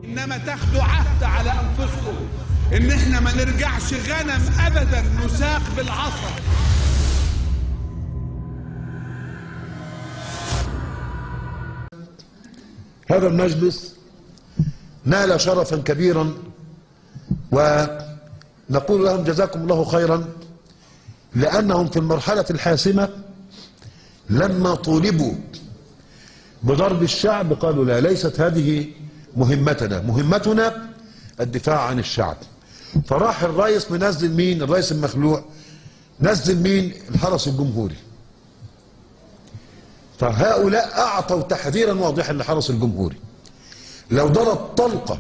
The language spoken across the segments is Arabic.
إنما تاخدوا عهد على أنفسكم إن إحنا ما نرجعش غنم أبدا نساق بالعصا. هذا المجلس نال شرفا كبيرا ونقول لهم جزاكم الله خيرا، لأنهم في المرحلة الحاسمة لما طولبوا بضرب الشعب قالوا لا، ليست هذه مهمتنا، مهمتنا الدفاع عن الشعب. فراح الرئيس منزل مين؟ الرئيس المخلوع نزل مين؟ الحرس الجمهوري. فهؤلاء أعطوا تحذيرا واضحا لحرس الجمهوري، لو ضرب طلقة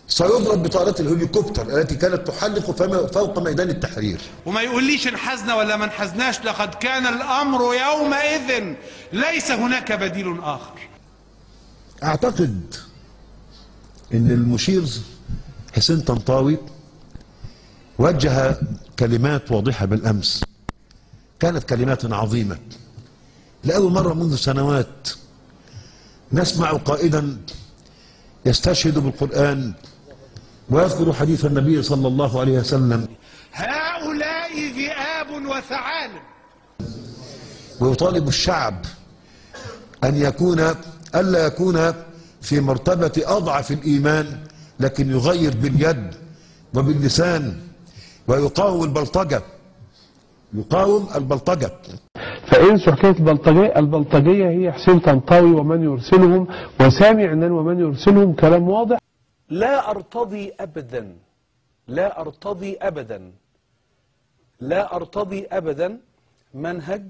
سيضرب بطائرات الهليكوبتر التي كانت تحلق فوق ميدان التحرير. وما يقوليش انحزنا ولا ما انحزناش، لقد كان الأمر يومئذ ليس هناك بديل آخر. أعتقد أن المشير حسين طنطاوي وجه كلمات واضحة بالأمس، كانت كلمات عظيمة. لأول مرة منذ سنوات نسمع قائدا يستشهد بالقرآن ويذكر حديث النبي صلى الله عليه وسلم. هؤلاء ذئاب وثعالب. ويطالب الشعب أن ألا يكون في مرتبة أضعف الإيمان، لكن يغير باليد وباللسان ويقاوم البلطجة، يقاوم البلطجة. فانسوا حكايه البلطجيه هي حسين طنطاوي ومن يرسلهم، وسامي عنان ومن يرسلهم، كلام واضح. لا أرتضي أبدا، لا أرتضي أبدا، لا أرتضي أبدا منهج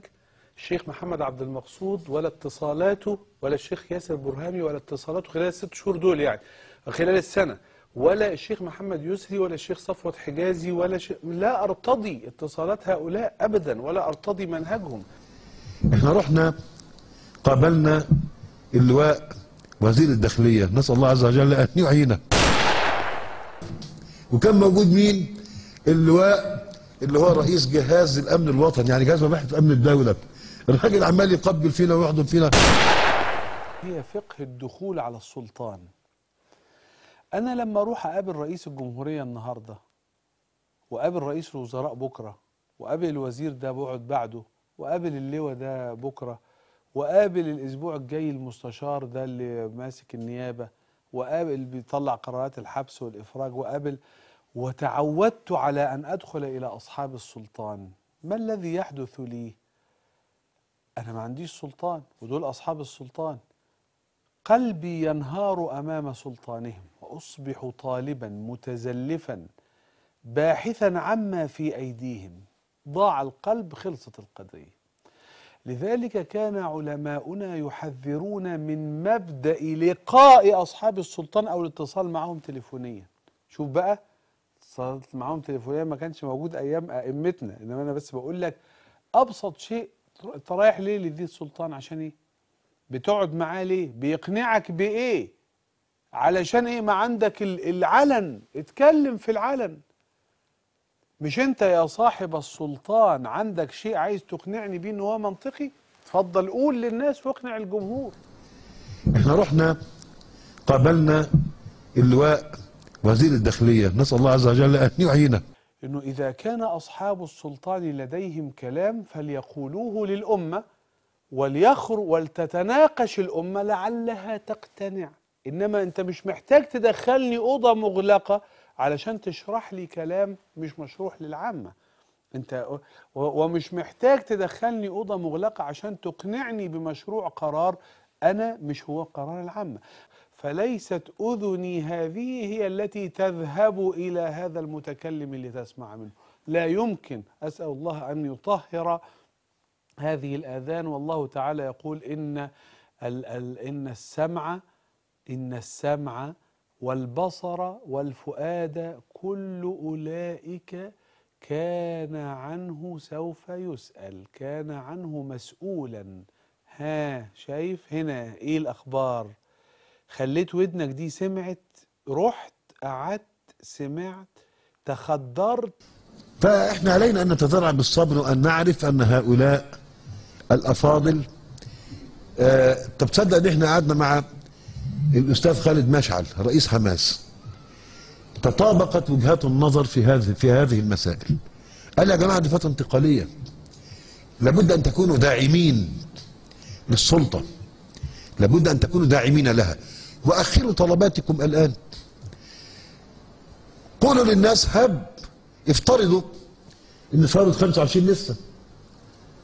الشيخ محمد عبد المقصود ولا اتصالاته، ولا الشيخ ياسر برهامي ولا اتصالاته خلال ال6 شهور دول، يعني خلال السنة، ولا الشيخ محمد يسري ولا الشيخ صفوت حجازي لا أرتضي اتصالات هؤلاء أبدا، ولا أرتضي منهجهم. احنا رحنا قابلنا اللواء وزير الداخلية، نسأل الله عز وجل أن يعينه. وكان موجود مين؟ اللواء اللي هو رئيس جهاز الأمن الوطني، يعني جهاز مباحث أمن الدولة. الراجل عمال يقبل فينا ويحضن فينا. هي فقه الدخول على السلطان. أنا لما أروح أقابل رئيس الجمهورية النهاردة، وقابل رئيس الوزراء بكرة، وقابل الوزير ده بقعد بعده، وقابل اللواء ده بكرة، وقابل الأسبوع الجاي المستشار ده اللي ماسك النيابة، وقابل بيطلع قرارات الحبس والإفراج، وقابل، وتعودت على أن أدخل إلى أصحاب السلطان. ما الذي يحدث لي؟ أنا ما عنديش سلطان ودول أصحاب السلطان. قلبي ينهار أمام سلطانهم، وأصبح طالبا متزلفا باحثا عما في أيديهم. ضاع القلب، خلصت القضية. لذلك كان علماؤنا يحذرون من مبدأ لقاء أصحاب السلطان أو الاتصال معهم تليفونيا. شوف بقى، اتصال معهم تليفونيا ما كانش موجود أيام أئمتنا، إنما أنا بس بقول لك أبسط شيء. أنت رايح ليه لذي السلطان؟ عشان إيه؟ بتقعد معاه ليه؟ بيقنعك بإيه؟ علشان إيه؟ ما عندك العلن، اتكلم في العلن. مش انت يا صاحب السلطان عندك شيء عايز تقنعني بيه ان هو منطقي؟ اتفضل قول للناس واقنع الجمهور. احنا رحنا قابلنا اللواء وزير الداخلية، نسأل الله عز وجل أن يعينه. انه اذا كان اصحاب السلطان لديهم كلام فليقولوه للأمة، ولتتناقش الأمة لعلها تقتنع. انما انت مش محتاج تدخلني أوضة مغلقة علشان تشرح لي كلام مش مشروح للعامة. انت ومش محتاج تدخلني أوضة مغلقة عشان تقنعني بمشروع قرار أنا مش هو قرار العامة. فليست أذني هذه هي التي تذهب إلى هذا المتكلم اللي تسمع منه. لا يمكن. أسأل الله أن يطهر هذه الآذان. والله تعالى يقول إن السمع والبصر والفؤاد كل أولئك كان عنه سوف يسأل، كان عنه مسؤولا. ها شايف هنا ايه الأخبار؟ خليت ودنك دي سمعت، رحت قعدت سمعت، تخدرت. فإحنا علينا أن نتذرع بالصبر وأن نعرف أن هؤلاء الأفاضل طب تصدق أن إحنا قعدنا مع الأستاذ خالد مشعل رئيس حماس تطابقت وجهات النظر في هذه المسائل. قال يا جماعة دي فترة انتقالية، لابد أن تكونوا داعمين للسلطة، لابد أن تكونوا داعمين لها، وأخروا طلباتكم الآن. قولوا للناس افترضوا إن ثورة 25 لسه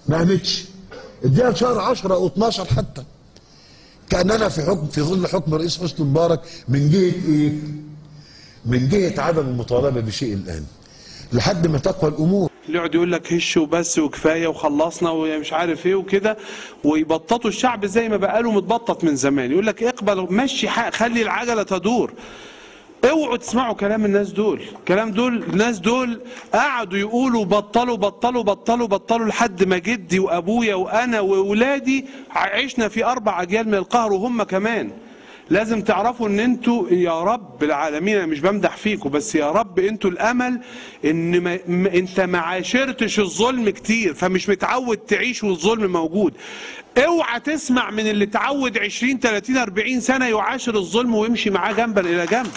ما قامتش، اديها شهر 10 أو 12 حتى، كأننا في ظل حكم رئيس حسني مبارك من جهة إيه؟ من جهة عدم المطالبة بشيء الآن لحد ما تقوى الأمور. اللي يقعد يقول لك هش وبس وكفايه وخلصنا ومش عارف ايه وكده، ويبططوا الشعب زي ما بقاله متبطط من زمان. يقول لك اقبل مشي خلي العجله تدور. اوعوا تسمعوا كلام الناس دول، الناس دول قعدوا يقولوا بطلوا بطلوا بطلوا بطلوا لحد ما جدي وابويا وانا واولادي عشنا في 4 أجيال من القهر وهم كمان. لازم تعرفوا ان انتوا يا رب العالمين، انا مش بمدح فيكم بس يا رب انتوا الامل، ان انت ما عاشرتش الظلم كتير فمش متعود تعيش والظلم موجود. اوعى تسمع من اللي تعود 20 30 40 سنة يعاشر الظلم ويمشي معاه جنبا الى جنب.